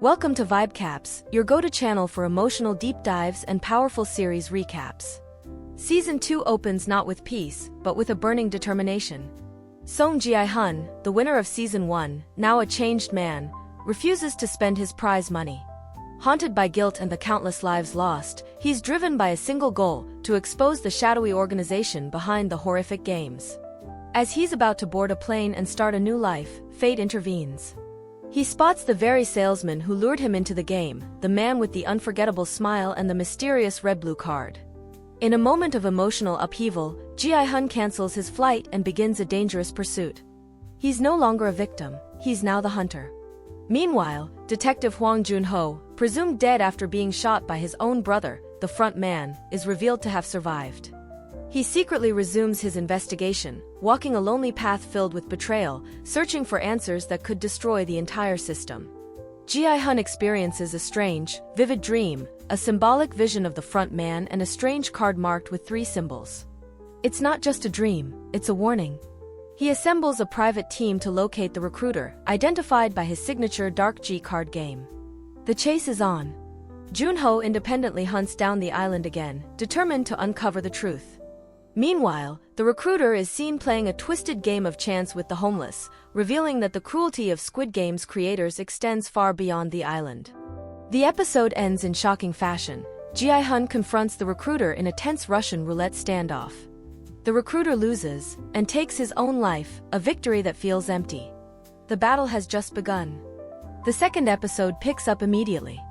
Welcome to VibeCaps, your go-to channel for emotional deep dives and powerful series recaps. Season 2 opens not with peace, but with a burning determination. Gi-hun, the winner of Season 1, now a changed man, refuses to spend his prize money. Haunted by guilt and the countless lives lost, he's driven by a single goal, to expose the shadowy organization behind the horrific games. As he's about to board a plane and start a new life, fate intervenes. He spots the very salesman who lured him into the game, the man with the unforgettable smile and the mysterious red-blue card. In a moment of emotional upheaval, Gi-hun cancels his flight and begins a dangerous pursuit. He's no longer a victim, he's now the hunter. Meanwhile, Detective Junho, presumed dead after being shot by his own brother, the front man, is revealed to have survived. He secretly resumes his investigation, walking a lonely path filled with betrayal, searching for answers that could destroy the entire system. Gi-hun experiences a strange, vivid dream, a symbolic vision of the front man and a strange card marked with 3 symbols. It's not just a dream, it's a warning. He assembles a private team to locate the recruiter, identified by his signature Dark G card game. The chase is on. Junho independently hunts down the island again, determined to uncover the truth. Meanwhile, the recruiter is seen playing a twisted game of chance with the homeless, revealing that the cruelty of Squid Game's creators extends far beyond the island. The episode ends in shocking fashion. Gi-hun confronts the recruiter in a tense Russian roulette standoff. The recruiter loses, and takes his own life, a victory that feels empty. The battle has just begun. The second episode picks up immediately.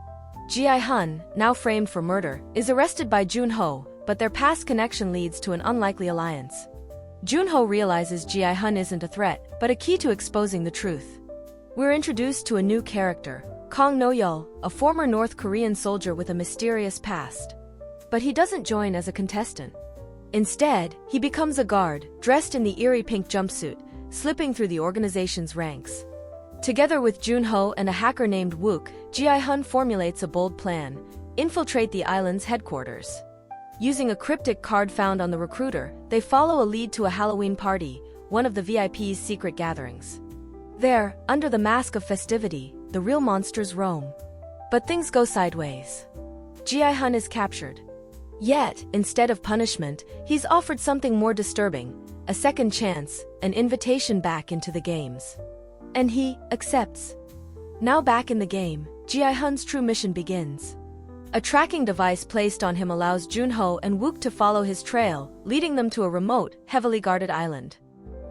Gi-hun, now framed for murder, is arrested by Junho, but their past connection leads to an unlikely alliance. Junho realizes Gi-hun isn't a threat, but a key to exposing the truth. We're introduced to a new character, Kang No-yeol, a former North Korean soldier with a mysterious past. But he doesn't join as a contestant. Instead, he becomes a guard, dressed in the eerie pink jumpsuit, slipping through the organization's ranks. Together with Junho and a hacker named Wook, Gi-hun formulates a bold plan: infiltrate the island's headquarters. Using a cryptic card found on the recruiter, they follow a lead to a Halloween party, one of the VIP's secret gatherings. There, under the mask of festivity, the real monsters roam. But things go sideways. Gi-hun is captured. Yet, instead of punishment, he's offered something more disturbing: a second chance, an invitation back into the games. And he accepts. Now back in the game, Gi-hun's true mission begins. A tracking device placed on him allows Junho and Wook to follow his trail, leading them to a remote, heavily guarded island.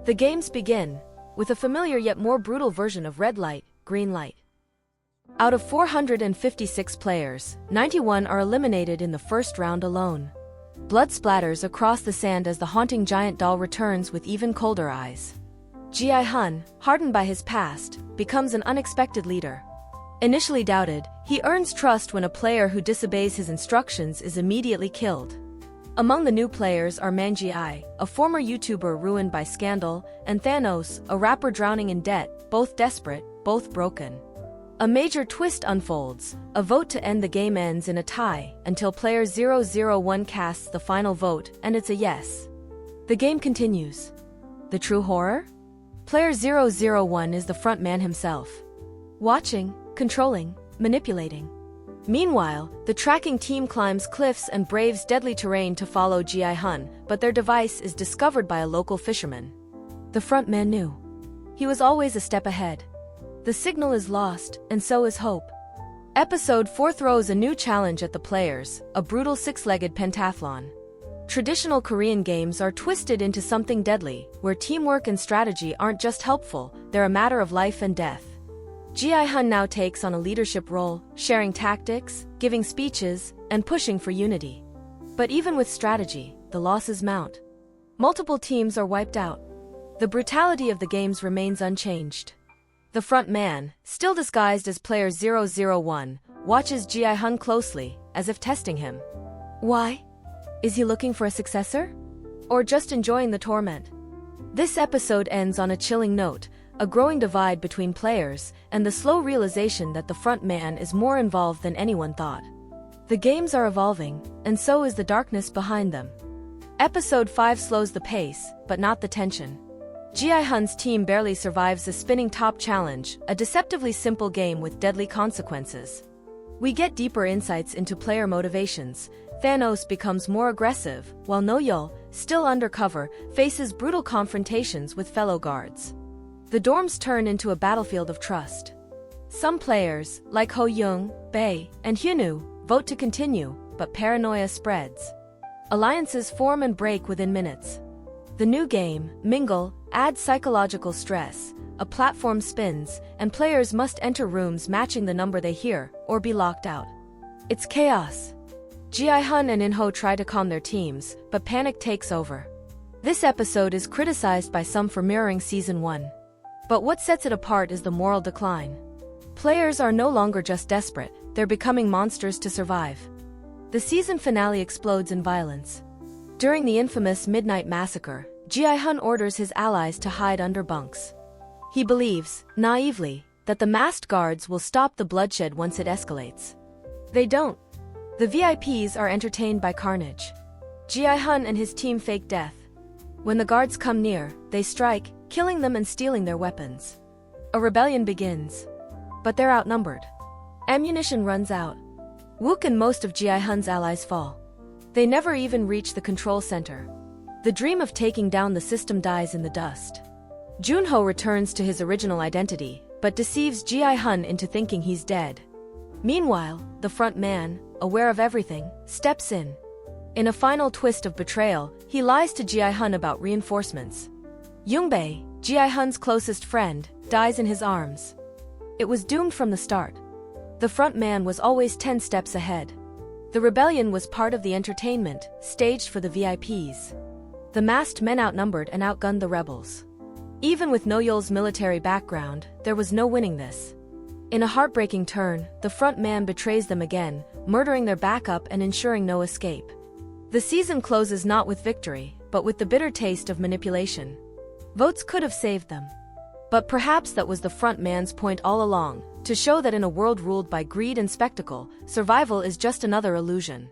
The games begin, with a familiar yet more brutal version of red light, green light. Out of 456 players, 91 are eliminated in the first round alone. Blood splatters across the sand as the haunting giant doll returns with even colder eyes. Gi-hun, hardened by his past, becomes an unexpected leader. Initially doubted, he earns trust when a player who disobeys his instructions is immediately killed. Among the new players are Manji-I, a former YouTuber ruined by scandal, and Thanos, a rapper drowning in debt, both desperate, both broken. A major twist unfolds. A vote to end the game ends in a tie, until player 001 casts the final vote, and it's a yes. The game continues. The true horror? Player 001 is the front man himself. Watching, controlling, manipulating. Meanwhile, the tracking team climbs cliffs and braves deadly terrain to follow Gi-hun, but their device is discovered by a local fisherman. The front man knew. He was always a step ahead. The signal is lost, and so is hope. Episode 4 throws a new challenge at the players, a brutal 6-legged pentathlon. Traditional Korean games are twisted into something deadly, where teamwork and strategy aren't just helpful, they're a matter of life and death. Gi-hun now takes on a leadership role, sharing tactics, giving speeches, and pushing for unity. But even with strategy, the losses mount. Multiple teams are wiped out. The brutality of the games remains unchanged. The front man, still disguised as player 001, watches Gi-hun closely, as if testing him. Why? Is he looking for a successor? Or just enjoying the torment? This episode ends on a chilling note: a growing divide between players, and the slow realization that the front man is more involved than anyone thought. The games are evolving, and so is the darkness behind them. Episode 5 slows the pace, but not the tension. Gi-hun's team barely survives the spinning top challenge, a deceptively simple game with deadly consequences. We get deeper insights into player motivations. Thanos becomes more aggressive, while Noyeol, still undercover, faces brutal confrontations with fellow guards. The dorms turn into a battlefield of trust. Some players, like Ho Young, Bae, and Junho, vote to continue, but paranoia spreads. Alliances form and break within minutes. The new game, Mingle, adds psychological stress. A platform spins, and players must enter rooms matching the number they hear, or be locked out. It's chaos. Gi-hun and Junho try to calm their teams, but panic takes over. This episode is criticized by some for mirroring Season 1. But what sets it apart is the moral decline. Players are no longer just desperate, they're becoming monsters to survive. The season finale explodes in violence. During the infamous Midnight Massacre, Gi-hun orders his allies to hide under bunks. He believes, naively, that the masked guards will stop the bloodshed once it escalates. They don't. The VIPs are entertained by carnage. Gi-hun and his team fake death. When the guards come near, they strike, killing them and stealing their weapons. A rebellion begins. But they're outnumbered. Ammunition runs out. Wook and most of Gi-hun's allies fall. They never even reach the control center. The dream of taking down the system dies in the dust. Junho returns to his original identity, but deceives Gi-hun into thinking he's dead. Meanwhile, the front man, aware of everything, steps in. In a final twist of betrayal, he lies to Gi-hun about reinforcements. Youngbae, Gi-hun's closest friend, dies in his arms. It was doomed from the start. The front man was always 10 steps ahead. The rebellion was part of the entertainment, staged for the VIPs. The masked men outnumbered and outgunned the rebels. Even with Noyeol's military background, there was no winning this. In a heartbreaking turn, the front man betrays them again, murdering their backup and ensuring no escape. The season closes not with victory, but with the bitter taste of manipulation. Votes could have saved them. But perhaps that was the front man's point all along, to show that in a world ruled by greed and spectacle, survival is just another illusion.